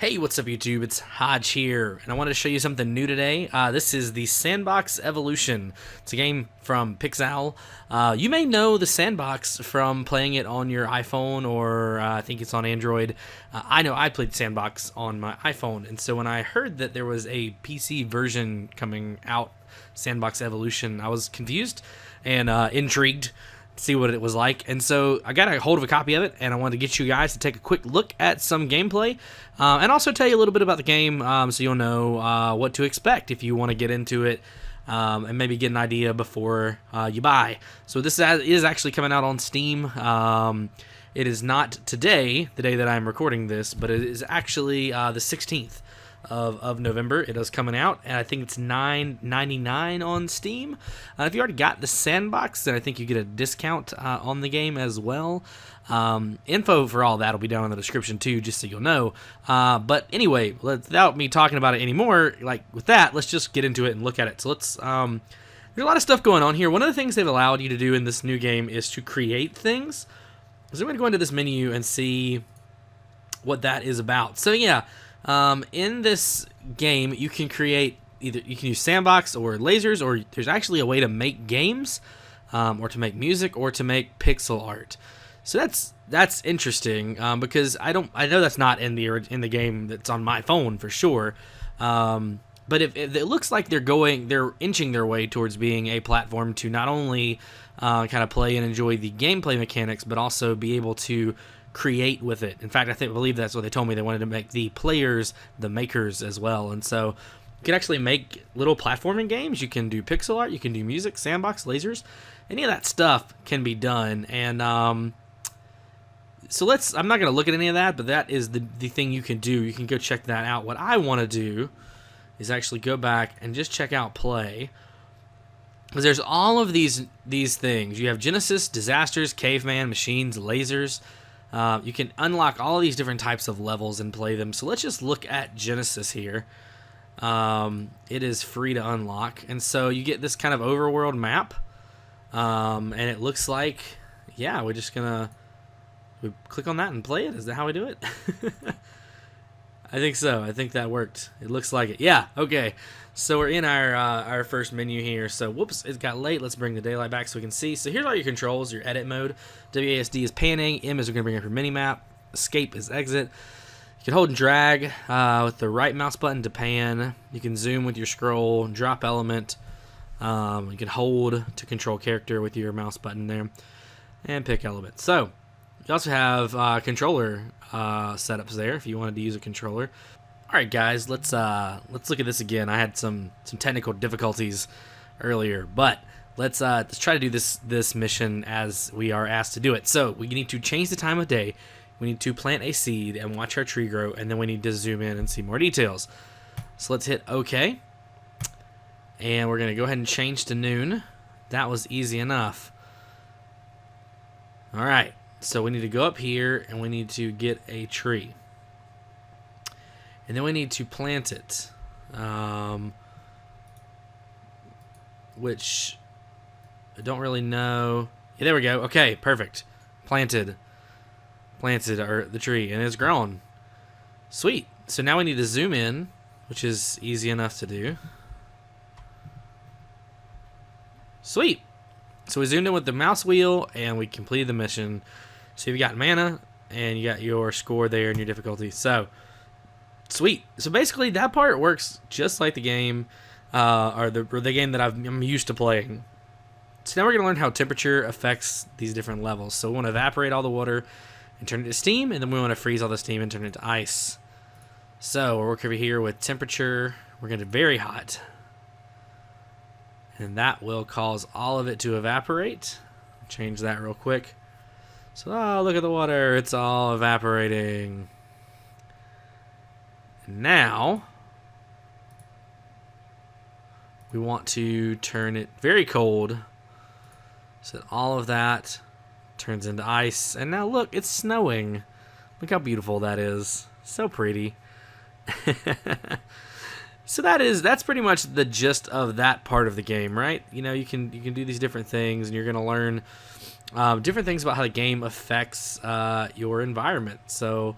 Hey, what's up YouTube? It's Hodge here, and I wanted to show you something new today. This is the Sandbox Evolution. It's a game from Pixel. You may know the Sandbox from playing it on your iPhone, or I think it's on Android. I know I played Sandbox on my iPhone, and so when I heard that there was a PC version coming out, Sandbox Evolution, I was confused and intrigued. See what it was like, and so I got a hold of a copy of it, and I wanted to get you guys to take a quick look at some gameplay, and also tell you a little bit about the game, so you'll know what to expect if you want to get into it, and maybe get an idea before you buy. So this is actually coming out on Steam. It is not today, the day that I'm recording this, but it is actually the 16th of November. It is coming out, and I think it's $9.99 on Steam. If you already got the Sandbox, then I think you get a discount on the game as well. Info for all that will be down in the description too, just so you'll know. But anyway, without me talking about it anymore, with that, let's just get into it and look at it. So let's there's a lot of stuff going on here. One of the things they've allowed you to do in this new game is to create things. So I'm going to go into this menu and see what that is about. So yeah, in this game, you can create you can use sandbox or lasers, or there's actually a way to make games, or to make music, or to make pixel art. So that's interesting, because I know that's not in the game that's on my phone for sure. But if it looks like they're inching their way towards being a platform to not only kind of play and enjoy the gameplay mechanics, but also be able to create with it. In fact, I believe that's what they told me. They wanted to make the players the makers as well, and so you can actually make little platforming games. You can do pixel art, you can do music, sandbox, lasers, any of that stuff can be done. And so I'm not going to look at any of that, but that is the thing you can do. You can go check that out. What I want to do is actually go back and just check out play, because there's all of these things. You have Genesis, disasters, caveman, machines, lasers. You can unlock all of these different types of levels and play them. So let's just look at Genesis here. It is free to unlock, and so you get this kind of overworld map, and it looks like, yeah, we click on that and play it. Is that how we do it? I think so. I think that worked. It looks like it. Yeah, okay. So we're in our first menu here. So, whoops, it got late. Let's bring the daylight back so we can see. So here's all your controls, your edit mode. WASD is panning. M is going to bring up your mini-map. Escape is exit. You can hold and drag with the right mouse button to pan. You can zoom with your scroll, drop element. You can hold to control character with your mouse button there, and pick element. So you also have controller setups there if you wanted to use a controller. All right, guys, let's look at this again. I had some technical difficulties earlier, but let's try to do this mission as we are asked to do it. So we need to change the time of day. We need to plant a seed and watch our tree grow, and then we need to zoom in and see more details. So let's hit OK, and we're gonna go ahead and change to noon. That was easy enough. All right. So we need to go up here, and we need to get a tree. And then we need to plant it. Which I don't really know. Yeah, there we go. Okay, perfect. Planted the tree, and it's grown. Sweet. So now we need to zoom in, which is easy enough to do. Sweet. So we zoomed in with the mouse wheel, and we completed the mission. So you got mana, and you got your score there and your difficulty. So, sweet. So basically, that part works just like the game, or the game that I'm used to playing. So now we're going to learn how temperature affects these different levels. So we want to evaporate all the water and turn it to steam, and then we want to freeze all the steam and turn it to ice. So we'll work over here with temperature. We're going to very hot, and that will cause all of it to evaporate. Change that real quick. So, oh, look at the water. It's all evaporating. Now, we want to turn it very cold so that all of that turns into ice. And now, look, it's snowing. Look how beautiful that is. So pretty. So that's pretty much the gist of that part of the game, right? You know, you can do these different things, and you're going to learn different things about how the game affects your environment. So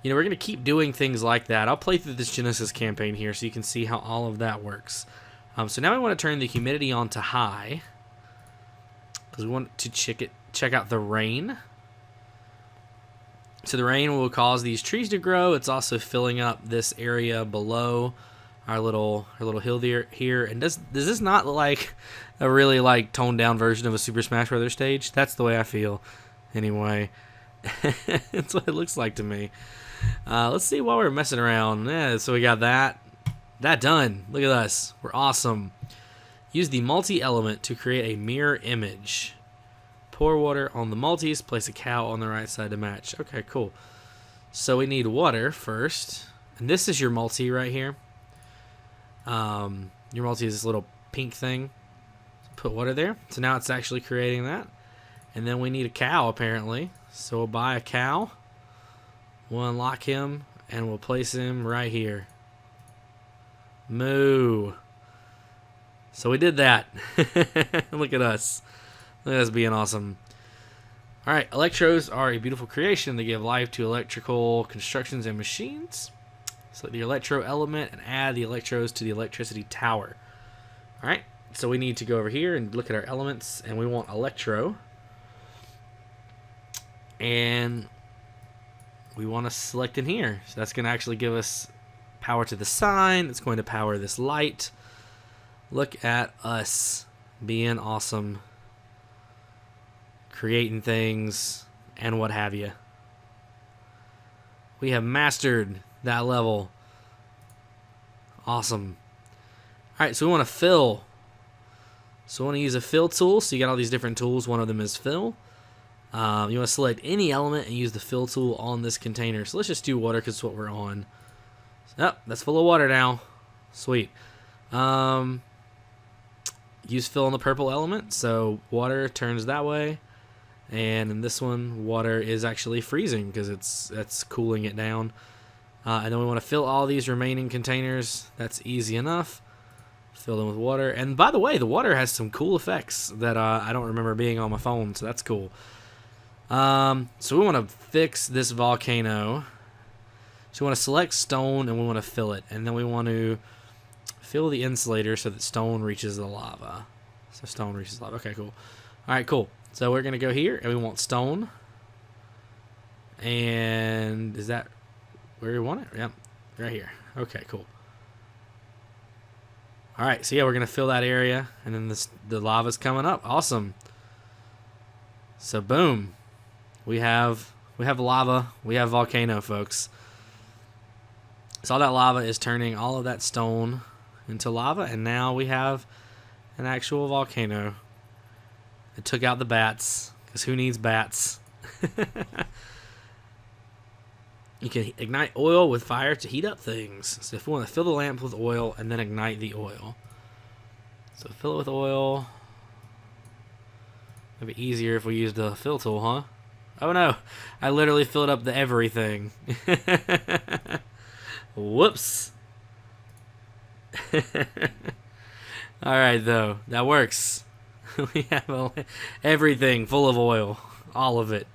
you know, we're going to keep doing things like that. I'll play through this Genesis campaign here so you can see how all of that works. So now we want to turn the humidity on to high because we want to check out the rain. So the rain will cause these trees to grow. It's also filling up this area below our little hill here. And does this not look like a really like toned down version of a Super Smash Brothers stage? That's the way I feel, anyway. That's what it looks like to me. Let's see while we're messing around. Yeah, so we got that done. Look at us. We're awesome. Use the multi-element to create a mirror image. Pour water on the multis. Place a cow on the right side to match. Okay, cool. So we need water first. And this is your multi right here. Your multi is this little pink thing. Put water there. So now it's actually creating that. And then we need a cow, apparently. So we'll buy a cow. We'll unlock him. And we'll place him right here. Moo. So we did that. Look at us. Look at us being awesome. Alright, electrodes are a beautiful creation. They give life to electrical constructions and machines. Select the electro element and add the electrodes to the electricity tower. Alright, so we need to go over here and look at our elements, and we want electro. And we want to select in here. So that's going to actually give us power to the sign. It's going to power this light. Look at us being awesome. Creating things and what have you. We have mastered that level. Awesome. Alright, so we want to fill. So we want to use a fill tool. So you got all these different tools. One of them is fill. You want to select any element and use the fill tool on this container. So let's just do water because it's what we're on. Oh, that's full of water now. Sweet. Use fill on the purple element. So water turns that way. And in this one, water is actually freezing because that's cooling it down. And then we want to fill all these remaining containers. That's easy enough. Fill them with water. And by the way, the water has some cool effects that I don't remember being on my phone, so that's cool. So we want to fix this volcano. So we want to select stone and we want to fill it. And then we want to fill the insulator so that stone reaches the lava. So stone reaches lava. Okay, cool. Alright, cool. So we're going to go here and we want stone. And is that where we want it? Yep, right here. Okay, cool. Alright, so yeah, we're going to fill that area. And then the lava's coming up. Awesome. So boom. We have lava. We have volcano, folks. So all that lava is turning all of that stone into lava. And now we have an actual volcano. It took out the bats, because who needs bats? You can ignite oil with fire to heat up things. So if we want to fill the lamp with oil and then ignite the oil. So fill it with oil. It'd be easier if we used the fill tool, huh? Oh no, I literally filled up the everything. Whoops. Alright though, that works. We have everything full of oil. All of it.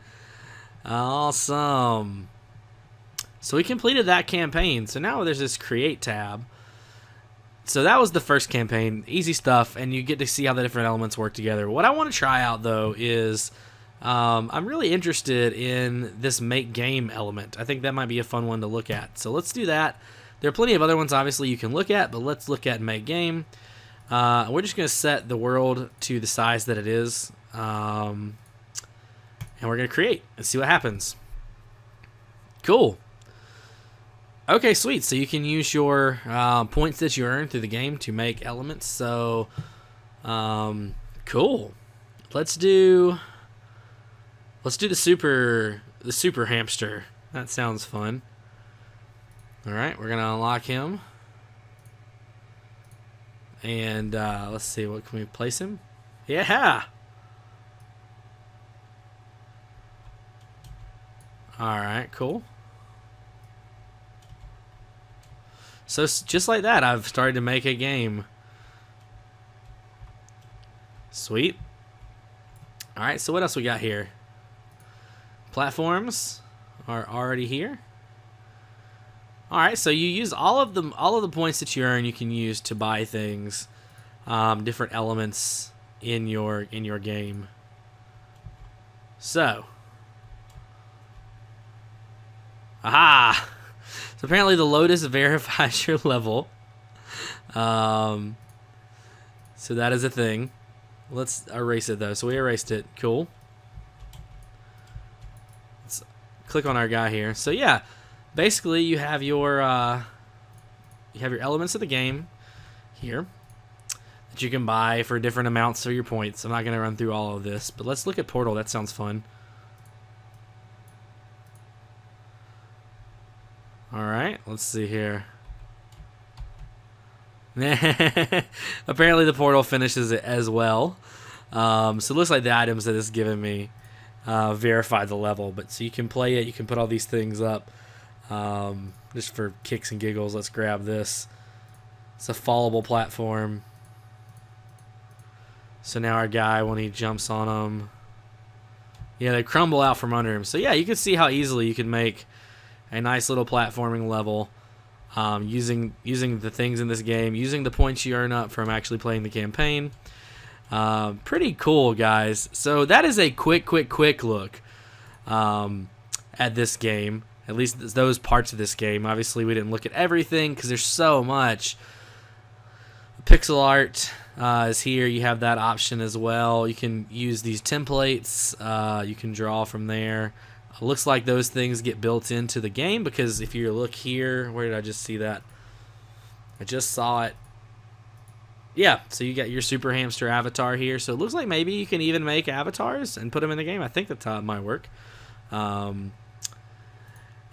Awesome. So we completed that campaign. So now there's this create tab. So that was the first campaign. Easy stuff. And you get to see how the different elements work together. What I want to try out though is I'm really interested in this make game element. I think that might be a fun one to look at. So let's do that. There are plenty of other ones obviously you can look at. But let's look at make game. We're just going to set the world to the size that it is. And we're going to create and see what happens. Cool. Okay, sweet. So you can use your points that you earn through the game to make elements. So, cool. Let's do the super hamster. That sounds fun. All right, we're gonna unlock him. And let's see, what can we place him? Yeah. All right, cool. So just like that, I've started to make a game. Sweet. All right, so what else we got here? Platforms are already here. All right, so you use all of the points that you earn. You can use to buy things, different elements in your game. So, aha! So apparently the Lotus verifies your level. So that is a thing. Let's erase it though. So we erased it. Cool. Let's click on our guy here. So yeah, basically you have your elements of the game here that you can buy for different amounts of your points. I'm not going to run through all of this, but let's look at Portal. That sounds fun. All right, let's see here. Apparently the Portal finishes it as well. So it looks like the items that it's given me verify the level. But so you can play it. You can put all these things up just for kicks and giggles. Let's grab this. It's a fallable platform. So now our guy, when he jumps on them, yeah, they crumble out from under him. So yeah, you can see how easily you can make a nice little platforming level. Using the things in this game, using the points you earn up from actually playing the campaign. Pretty cool, guys. So that is a quick look at this game. At least those parts of this game. Obviously, we didn't look at everything because there's so much. Pixel art is here. You have that option as well. You can use these templates. You can draw from there. Looks like those things get built into the game because if you look here, where did I just see that? I just saw it. Yeah, so you got your Super Hamster avatar here. So it looks like maybe you can even make avatars and put them in the game. I think that's how it might work. And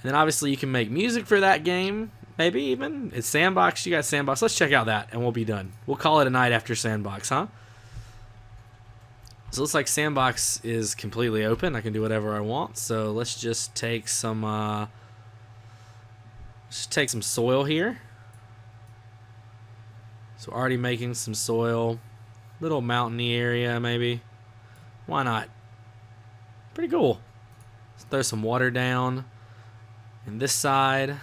then obviously you can make music for that game. Maybe even. It's Sandbox. You got Sandbox. Let's check out that and we'll be done. We'll call it a night after Sandbox, huh? So it looks like Sandbox is completely open. I can do whatever I want. So let's just take some soil here. So already making some soil. Little mountainy area maybe. Why not? Pretty cool. Let's throw some water down. And this side,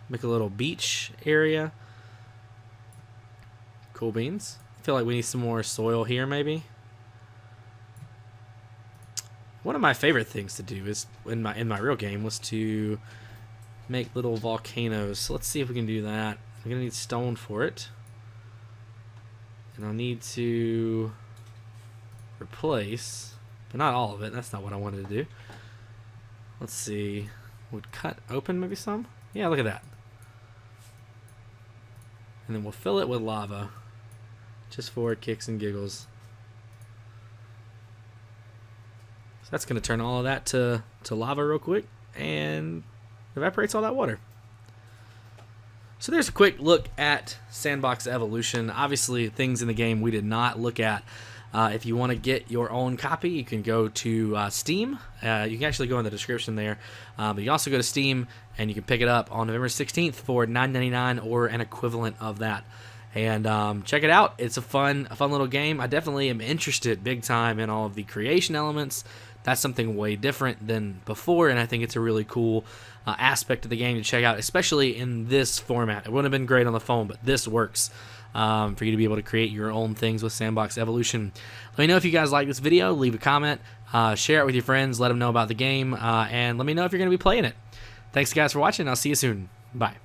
make a little beach area. Cool beans. I feel like we need some more soil here maybe. One of my favorite things to do is in my real game was to make little volcanoes. So let's see if we can do that. I'm gonna need stone for it, and I'll need to replace, but not all of it. That's not what I wanted to do. Let's see. Would cut open maybe some? Yeah, look at that. And then we'll fill it with lava, just for kicks and giggles. So that's going to turn all of that to lava real quick and evaporates all that water. So there's a quick look at Sandbox Evolution. Obviously, things in the game we did not look at. If you want to get your own copy, you can go to Steam. You can actually go in the description there. But you can also go to Steam, and you can pick it up on November 16th for $9.99 or an equivalent of that. And check it out. It's a fun little game. I definitely am interested big time in all of the creation elements. That's something way different than before, and I think it's a really cool aspect of the game to check out, especially in this format. It wouldn't have been great on the phone, but this works for you to be able to create your own things with Sandbox Evolution. Let me know if you guys like this video. Leave a comment. Share it with your friends. Let them know about the game. And let me know if you're going to be playing it. Thanks, guys, for watching. I'll see you soon. Bye.